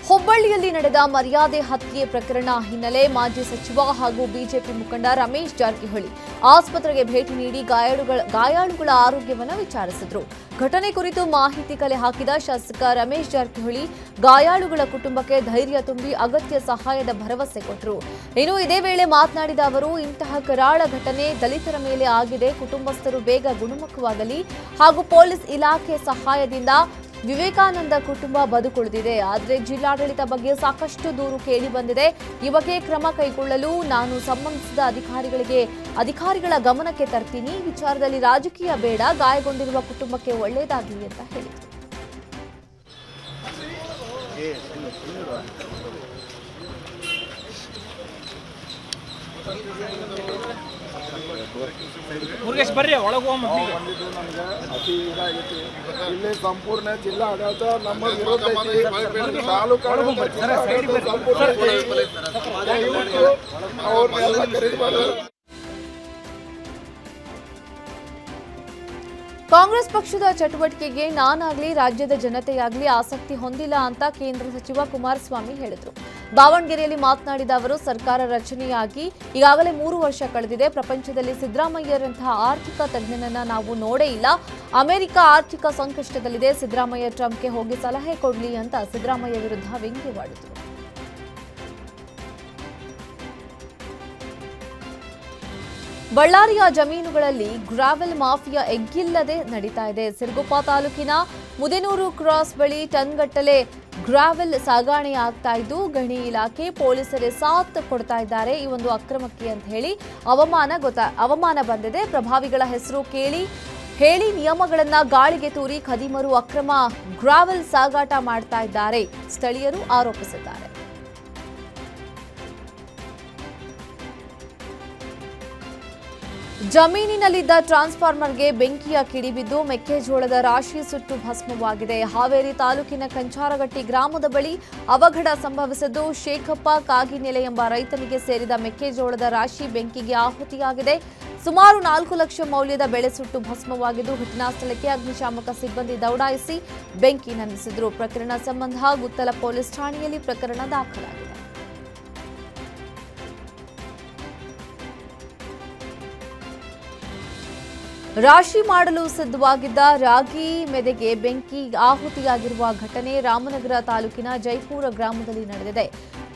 ಹುಬ್ಬಳ್ಳಿಯಲ್ಲಿ ನಡೆದ ಮರ್ಯಾದೆ ಹತ್ಯೆ ಪ್ರಕರಣ ಹಿನ್ನೆಲೆ ಮಾಜಿ ಸಚಿವ ಹಾಗೂ ಬಿಜೆಪಿ ಮುಖಂಡ ರಮೇಶ್ ಜಾರಕಿಹೊಳಿ ಆಸ್ಪತ್ರೆಗೆ ಭೇಟಿ ನೀಡಿ ಗಾಯಾಳುಗಳ ಆರೋಗ್ಯವನ್ನು ವಿಚಾರಿಸಿದರು. ಘಟನೆ ಕುರಿತು ಮಾಹಿತಿ ಕಲೆ ಹಾಕಿದ ಶಾಸಕ ರಮೇಶ್ ಜಾರಕಿಹೊಳಿ ಗಾಯಾಳುಗಳ ಕುಟುಂಬಕ್ಕೆ ಧೈರ್ಯ ತುಂಬಿ ಅಗತ್ಯ ಸಹಾಯದ ಭರವಸೆ ಕೊಟ್ಟರು. ಇನ್ನು ಇದೇ ವೇಳೆ ಮಾತನಾಡಿದ ಅವರು, ಇಂತಹ ಕರಾಳ ಘಟನೆ ದಲಿತರ ಮೇಲೆ ಆಗಿದೆ. ಕುಟುಂಬಸ್ಥರು ಬೇಗ ಗುಣಮುಖವಾಗಲಿ ಹಾಗೂ ಪೊಲೀಸ್ ಇಲಾಖೆ ಸಹಾಯದಿಂದ ವಿವೇಕಾನಂದ ಕುಟುಂಬ ಬದುಕುಳಿದಿದೆ. ಆದರೆ ಜಿಲ್ಲಾಡಳಿತ ಬಗ್ಗೆ ಸಾಕಷ್ಟು ದೂರು ಕೇಳಿ ಬಂದಿದೆ. ಈ ಬಗ್ಗೆ ಕ್ರಮ ಕೈಗೊಳ್ಳಲು ನಾನು ಸಂಬಂಧಿಸಿದ ಅಧಿಕಾರಿಗಳ ಗಮನಕ್ಕೆ ತರ್ತೀನಿ. ವಿಚಾರದಲ್ಲಿ ರಾಜಕೀಯ ಬೇಡ, ಗಾಯಗೊಂಡಿರುವ ಕುಟುಂಬಕ್ಕೆ ಒಳ್ಳೆಯದಾಗಲಿ ಅಂತ ಹೇಳಿದರು. ಮುರುಗೇಶ್ ಬರ್ರಿ ಒಳಗೆ ಬಂದಿದ್ದು ನಮ್ಗೆ ಅತಿ ಇದಾಗೈತಿ. ಇಲ್ಲಿ ಸಂಪೂರ್ಣ ಜಿಲ್ಲಾ ಆಡಳಿತ ನಮ್ಮ ವಿರೋಧ ತಾಲೂಕು ಅವ್ರನ್ನೆಲ್ಲ ಕರೀಬಾರ್ದು. ಕಾಂಗ್ರೆಸ್ ಪಕ್ಷದ ಚಟುವಟಿಕೆಗೆ ನಾನಾಗ್ಲಿ ರಾಜ್ಯದ ಜನತೆಯಾಗ್ಲಿ ಆಸಕ್ತಿ ಹೊಂದಿಲ್ಲ ಅಂತ ಕೇಂದ್ರ ಸಚಿವ ಕುಮಾರಸ್ವಾಮಿ ಹೇಳಿದರು. ದಾವಣಗೆರೆಯಲ್ಲಿ ಮಾತನಾಡಿದ ಅವರು, ಸರ್ಕಾರ ರಚನೆಯಾಗಿ ಈಗಾಗಲೇ 3 ವರ್ಷ ಕಳೆದಿದೆ. ಪ್ರಪಂಚದಲ್ಲಿ ಸಿದ್ದರಾಮಯ್ಯರಂತಹ ಆರ್ಥಿಕ ತಜ್ಞನನ್ನ ನಾವು ನೋಡೇ ಇಲ್ಲ. ಅಮೆರಿಕ ಆರ್ಥಿಕ ಸಂಕಷ್ಟದಲ್ಲಿದೆ. ಸಿದ್ದರಾಮಯ್ಯ ಟ್ರಂಪ್ಗೆ ಹೋಗಿ ಸಲಹೆ ಕೊಡಲಿ ಅಂತ ಸಿದ್ದರಾಮಯ್ಯ ವಿರುದ್ಧ ವ್ಯಂಗ್ಯವಾಡಿದರು. ಬಳ್ಳಾರಿಯ ಜಮೀನುಗಳಲ್ಲಿ ಗ್ರಾವೆಲ್ ಮಾಫಿಯಾ ಎಗ್ಗಿಲ್ಲದೆ ನಡೀತಾ ಇದೆ. ಸಿರುಗುಪ್ಪ ತಾಲೂಕಿನ ಮುದೇನೂರು ಕ್ರಾಸ್ ಬಳಿ ಟನ್ಗಟ್ಟಲೆ ಗ್ರಾವೆಲ್ ಸಾಗಾಣೆಯಾಗ್ತಾ ಇದ್ದು, ಗಣಿ ಇಲಾಖೆ ಪೊಲೀಸರೇ ಸಾಥ್ ಕೊಡ್ತಾ ಇದ್ದಾರೆ. ಈ ಒಂದು ಅಕ್ರಮಕ್ಕೆ ಅಂತ ಹೇಳಿ ಅವಮಾನ ಬಂದಿದೆ. ಪ್ರಭಾವಿಗಳ ಹೆಸರು ಹೇಳಿ ನಿಯಮಗಳನ್ನ ಗಾಳಿಗೆ ತೂರಿ ಖದೀಮರು ಅಕ್ರಮ ಗ್ರಾವೆಲ್ ಸಾಗಾಟ ಮಾಡ್ತಾ ಇದ್ದಾರೆ ಸ್ಥಳೀಯರು ಆರೋಪಿಸಿದ್ದಾರೆ. ಜಮೀನಿನಲ್ಲಿದ್ದ ಟ್ರಾನ್ಸ್ಫಾರ್ಮರ್ಗೆ ಬೆಂಕಿಯ ಕಿಡಿಬಿದ್ದು ಮೆಕ್ಕೆಜೋಳದ ರಾಶಿ ಸುಟ್ಟು ಭಸ್ಮವಾಗಿದೆ. ಹಾವೇರಿ ತಾಲೂಕಿನ ಕಂಚಾರಗಟ್ಟಿ ಗ್ರಾಮದ ಬಳಿ ಅವಘಡ ಸಂಭವಿಸಿದ್ದು, ಶೇಖಪ್ಪ ಕಾಗಿನೆಲೆ ಎಂಬ ರೈತನಿಗೆ ಸೇರಿದ ಮೆಕ್ಕೆಜೋಳದ ರಾಶಿ ಬೆಂಕಿಗೆ ಆಹುತಿಯಾಗಿದೆ. ಸುಮಾರು 4 ಲಕ್ಷ ಮೌಲ್ಯದ ಬೆಳೆ ಸುಟ್ಟು ಭಸ್ಮವಾಗಿದ್ದು, ಘಟನಾ ಸ್ಥಳಕ್ಕೆ ಅಗ್ನಿಶಾಮಕ ಸಿಬ್ಬಂದಿ ದೌಡಾಯಿಸಿ ಬೆಂಕಿ ನಂದಿಸಿದರು. ಪ್ರಕರಣ ಸಂಬಂಧ ಗುತ್ತಲ ಪೊಲೀಸ್ ಠಾಣೆಯಲ್ಲಿ ಪ್ರಕರಣ ದಾಖಲಾಗಿದೆ. ರಾಶಿ ಮಾಡಲು ಸಿದ್ಧವಾಗಿದ್ದ ರಾಗಿ ಮೆದೆಗೆ ಬೆಂಕಿ ಆಹುತಿಯಾಗಿರುವ ಘಟನೆ ರಾಮನಗರ ತಾಲೂಕಿನ ಜೈಪುರ ಗ್ರಾಮದಲ್ಲಿ ನಡೆದಿದೆ.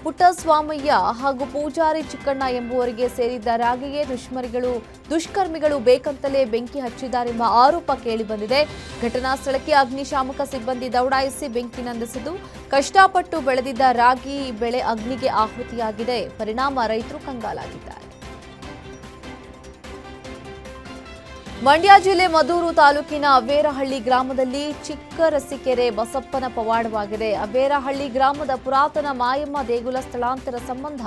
ಪುಟ್ಟಸ್ವಾಮಯ್ಯ ಹಾಗೂ ಪೂಜಾರಿ ಚಿಕ್ಕಣ್ಣ ಎಂಬುವರಿಗೆ ಸೇರಿದ್ದ ರಾಗಿಗೆ ದುಷ್ಕರ್ಮಿಗಳು ಬೇಕಂತಲೇ ಬೆಂಕಿ ಹಚ್ಚಿದ್ದಾರೆಂಬ ಆರೋಪ ಕೇಳಿಬಂದಿದೆ. ಘಟನಾ ಸ್ಥಳಕ್ಕೆ ಅಗ್ನಿಶಾಮಕ ಸಿಬ್ಬಂದಿ ದೌಡಾಯಿಸಿ ಬೆಂಕಿ ನಂದಿಸಿದ್ದು, ಕಷ್ಟಪಟ್ಟು ಬೆಳೆದಿದ್ದ ರಾಗಿ ಬೆಳೆ ಅಗ್ನಿಗೆ ಆಹುತಿಯಾಗಿದೆ. ಪರಿಣಾಮ ರೈತರು ಕಂಗಾಲಾಗಿದ್ದಾರೆ. ಮಂಡ್ಯ ಜಿಲ್ಲೆ ಮದ್ದೂರು ತಾಲೂಕಿನ ಅವ್ವೇರಹಳ್ಳಿ ಗ್ರಾಮದಲ್ಲಿ ಚಿಕ್ಕರಸಿಕೆರೆ ಬಸಪ್ಪನ ಪವಾಡವಾಗಿದೆ. ಅವ್ವೇರಹಳ್ಳಿ ಗ್ರಾಮದ ಪುರಾತನ ಮಾಯಮ್ಮ ದೇಗುಲ ಸ್ಥಳಾಂತರ ಸಂಬಂಧ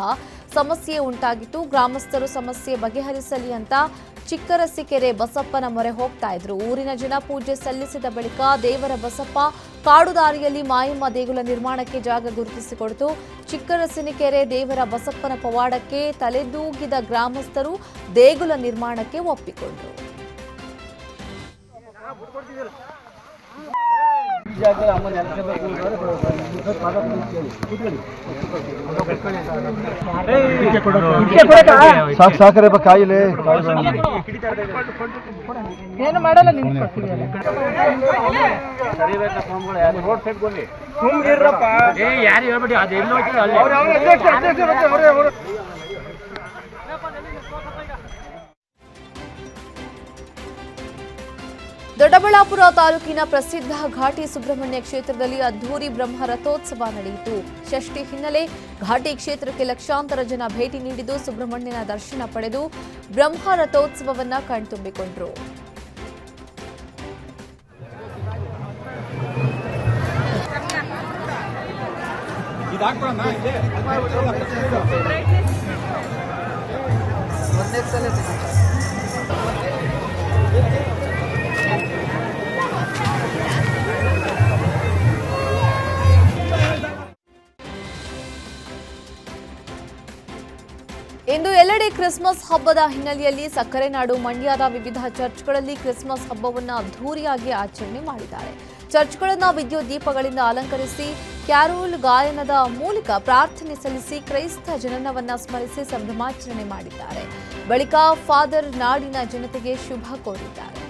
ಸಮಸ್ಯೆ ಉಂಟಾಗಿತ್ತು. ಗ್ರಾಮಸ್ಥರು ಸಮಸ್ಯೆ ಬಗೆಹರಿಸಲಿ ಅಂತ ಚಿಕ್ಕರಸಿಕೆರೆ ಬಸಪ್ಪನ ಮೊರೆ ಹೋಗ್ತಾ ಇದ್ರು. ಊರಿನ ಜನ ಪೂಜೆ ಸಲ್ಲಿಸಿದ ಬಳಿಕ ದೇವರ ಬಸಪ್ಪ ಕಾಡುದಾರಿಯಲ್ಲಿ ಮಾಯಮ್ಮ ದೇಗುಲ ನಿರ್ಮಾಣಕ್ಕೆ ಜಾಗ ಗುರುತಿಸಿಕೊಡ್ತು. ಚಿಕ್ಕರಸಿಕೆರೆ ದೇವರ ಬಸಪ್ಪನ ಪವಾಡಕ್ಕೆ ತಲೆದೂಗಿದ ಗ್ರಾಮಸ್ಥರು ದೇಗುಲ ನಿರ್ಮಾಣಕ್ಕೆ ಒಪ್ಪಿಕೊಂಡರು. ಸಾಕರೆ ಕಾಯಿಲೆ ಏನು ಮಾಡಲ್ಲ. ಯಾರು ಹೇಳ್ಬಿಡಿ ಅದೆಲ್ಲೋ ದೊಡ್ಡಬಳ್ಳಾಪುರ ತಾಲೂಕಿನ ಪ್ರಸಿದ್ಧ ಘಾಟಿ ಸುಬ್ರಹ್ಮಣ್ಯ ಕ್ಷೇತ್ರದಲ್ಲಿ ಅದ್ಧೂರಿ ಬ್ರಹ್ಮ ರಥೋತ್ಸವ ನಡೆಯಿತು. ಷಷ್ಠಿ ಹಿನ್ನೆಲೆ ಘಾಟಿ ಕ್ಷೇತ್ರಕ್ಕೆ ಲಕ್ಷಾಂತರ ಜನ ಭೇಟಿ ನೀಡಿದ್ದು, ಸುಬ್ರಹ್ಮಣ್ಯನ ದರ್ಶನ ಪಡೆದು ಬ್ರಹ್ಮ ರಥೋತ್ಸವವನ್ನು ಕಣ್ತುಂಬಿಕೊಂಡರು. ಇಂದು ಎಲ್ಲೆಡೆ ಕ್ರಿಸ್ಮಸ್ ಹಬ್ಬದ ಹಿನ್ನೆಲೆಯಲ್ಲಿ ಸಕ್ಕರೆ ನಾಡು ಮಂಡ್ಯದ ವಿವಿಧ ಚರ್ಚ್ಗಳಲ್ಲಿ ಕ್ರಿಸ್ಮಸ್ ಹಬ್ಬವನ್ನು ಅದ್ಧೂರಿಯಾಗಿ ಆಚರಣೆ ಮಾಡಿದ್ದಾರೆ. ಚರ್ಚ್ಗಳನ್ನು ವಿದ್ಯುತ್ ದೀಪಗಳಿಂದ ಅಲಂಕರಿಸಿ ಕ್ಯಾರೋಲ್ ಗಾಯನದ ಮೂಲಕ ಪ್ರಾರ್ಥನೆ ಸಲ್ಲಿಸಿ ಕ್ರೈಸ್ತ ಜನನವನ್ನ ಸ್ಮರಿಸಿ ಸಂಭ್ರಮಾಚರಣೆ ಮಾಡಿದ್ದಾರೆ. ಬಳಿಕ ಫಾದರ್ ನಾಡಿನ ಜನತೆಗೆ ಶುಭ ಕೋರಿದ್ದಾರೆ.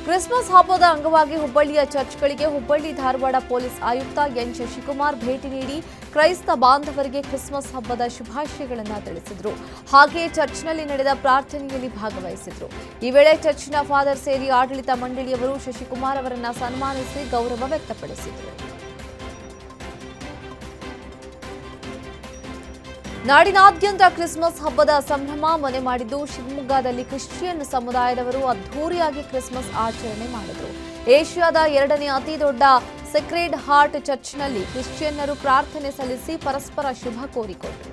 ಕ್ರಿಸ್ಮಸ್ ಹಬ್ಬದ ಅಂಗವಾಗಿ ಹುಬ್ಬಳ್ಳಿಯ ಚರ್ಚ್ಗಳಿಗೆ ಹುಬ್ಬಳ್ಳಿ ಧಾರವಾಡ ಪೊಲೀಸ್ ಆಯುಕ್ತ ಎನ್ ಶಶಿಕುಮಾರ್ ಭೇಟಿ ನೀಡಿ ಕ್ರೈಸ್ತ ಬಾಂಧವರಿಗೆ ಕ್ರಿಸ್ಮಸ್ ಹಬ್ಬದ ಶುಭಾಶಯಗಳನ್ನು ತಿಳಿಸಿದರು. ಹಾಗೆಯೇ ಚರ್ಚ್ನಲ್ಲಿ ನಡೆದ ಪ್ರಾರ್ಥನೆಯಲ್ಲಿ ಭಾಗವಹಿಸಿದರು. ಈ ವೇಳೆ ಚರ್ಚ್ನ ಫಾದರ್ ಸೇರಿ ಆಡಳಿತ ಮಂಡಳಿಯವರು ಶಶಿಕುಮಾರ್ ಅವರನ್ನು ಸನ್ಮಾನಿಸಿ ಗೌರವ ವ್ಯಕ್ತಪಡಿಸಿದರು. ನಾಡಿನಾದ್ಯಂತ ಕ್ರಿಸ್ಮಸ್ ಹಬ್ಬದ ಸಂಭ್ರಮ ಮನೆ ಮಾಡಿದ್ದು ಶಿವಮೊಗ್ಗದಲ್ಲಿ ಕ್ರಿಶ್ಚಿಯನ್ ಸಮುದಾಯದವರು ಅದ್ಧೂರಿಯಾಗಿ ಕ್ರಿಸ್ಮಸ್ ಆಚರಣೆ ಮಾಡಿದರು. ಏಷ್ಯಾದ 2ನೇ ಅತಿ ದೊಡ್ಡ ಸೇಕ್ರೆಡ್ ಹಾರ್ಟ್ ಚರ್ಚ್ನಲ್ಲಿ ಕ್ರಿಶ್ಚಿಯನ್ನರು ಪ್ರಾರ್ಥನೆ ಸಲ್ಲಿಸಿ ಪರಸ್ಪರ ಶುಭ ಕೋರಿಕೊಂಡರು.